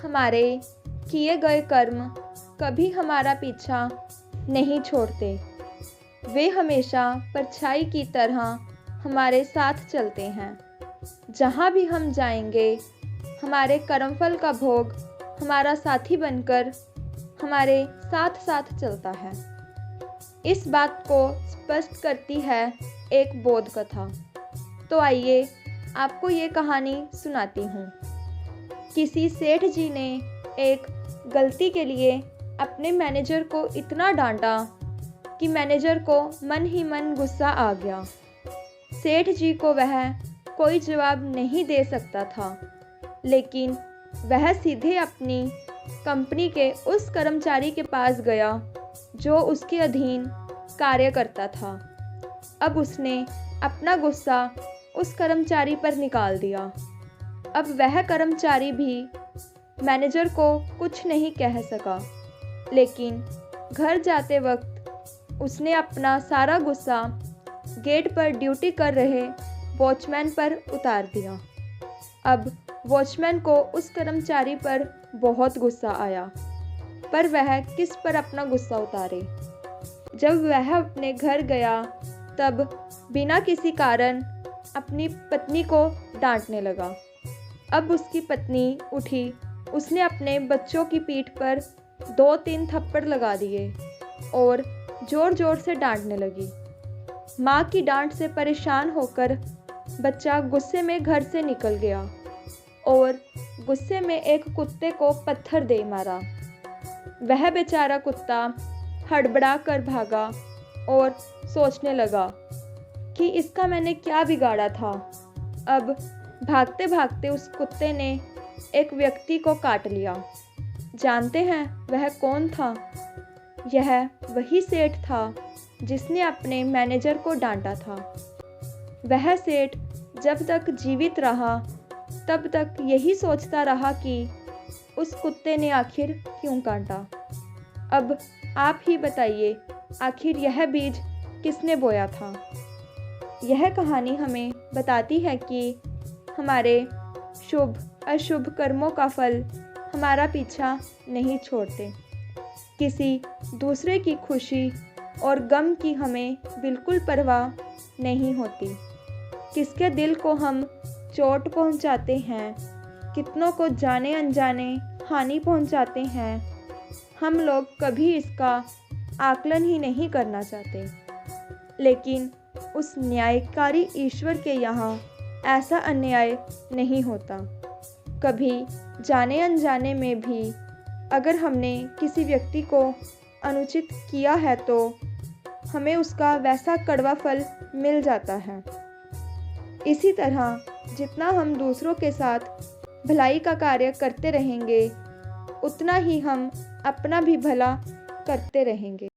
हमारे किए गए कर्म कभी हमारा पीछा नहीं छोड़ते। वे हमेशा परछाई की तरह हमारे साथ चलते हैं। जहाँ भी हम जाएंगे, हमारे कर्मफल का भोग हमारा साथी बनकर हमारे साथ साथ चलता है। इस बात को स्पष्ट करती है एक बोध कथा। तो आइए आपको ये कहानी सुनाती हूँ। किसी सेठ जी ने एक गलती के लिए अपने मैनेजर को इतना डांटा कि मैनेजर को मन ही मन गुस्सा आ गया। सेठ जी को वह कोई जवाब नहीं दे सकता था, लेकिन वह सीधे अपनी कंपनी के उस कर्मचारी के पास गया जो उसके अधीन कार्य करता था। अब उसने अपना गुस्सा उस कर्मचारी पर निकाल दिया। अब वह कर्मचारी भी मैनेजर को कुछ नहीं कह सका, लेकिन घर जाते वक्त उसने अपना सारा गुस्सा गेट पर ड्यूटी कर रहे वॉचमैन पर उतार दिया। अब वॉचमैन को उस कर्मचारी पर बहुत गुस्सा आया, पर वह किस पर अपना गुस्सा उतारे। जब वह अपने घर गया तब बिना किसी कारण अपनी पत्नी को डांटने लगा। अब उसकी पत्नी उठी, उसने अपने बच्चों की पीठ पर 2-3 थप्पड़ लगा दिए और ज़ोर ज़ोर से डांटने लगी। माँ की डांट से परेशान होकर बच्चा गुस्से में घर से निकल गया और गुस्से में एक कुत्ते को पत्थर दे मारा। वह बेचारा कुत्ता हड़बड़ा कर भागा और सोचने लगा कि इसका मैंने क्या बिगाड़ा था। अब भागते भागते उस कुत्ते ने एक व्यक्ति को काट लिया। जानते हैं वह कौन था? यह वही सेठ था जिसने अपने मैनेजर को डांटा था। वह सेठ जब तक जीवित रहा तब तक यही सोचता रहा कि उस कुत्ते ने आखिर क्यों काटा। अब आप ही बताइए, आखिर यह बीज किसने बोया था? यह कहानी हमें बताती है कि हमारे शुभ अशुभ कर्मों का फल हमारा पीछा नहीं छोड़ते। किसी दूसरे की खुशी और गम की हमें बिल्कुल परवाह नहीं होती। किसके दिल को हम चोट पहुंचाते हैं, कितनों को जाने अनजाने हानि पहुंचाते हैं, हम लोग कभी इसका आकलन ही नहीं करना चाहते। लेकिन उस न्यायकारी ईश्वर के यहाँ ऐसा अन्याय नहीं होता। कभी जाने अनजाने में भी अगर हमने किसी व्यक्ति को अनुचित किया है तो हमें उसका वैसा कड़वा फल मिल जाता है। इसी तरह जितना हम दूसरों के साथ भलाई का कार्य करते रहेंगे, उतना ही हम अपना भी भला करते रहेंगे।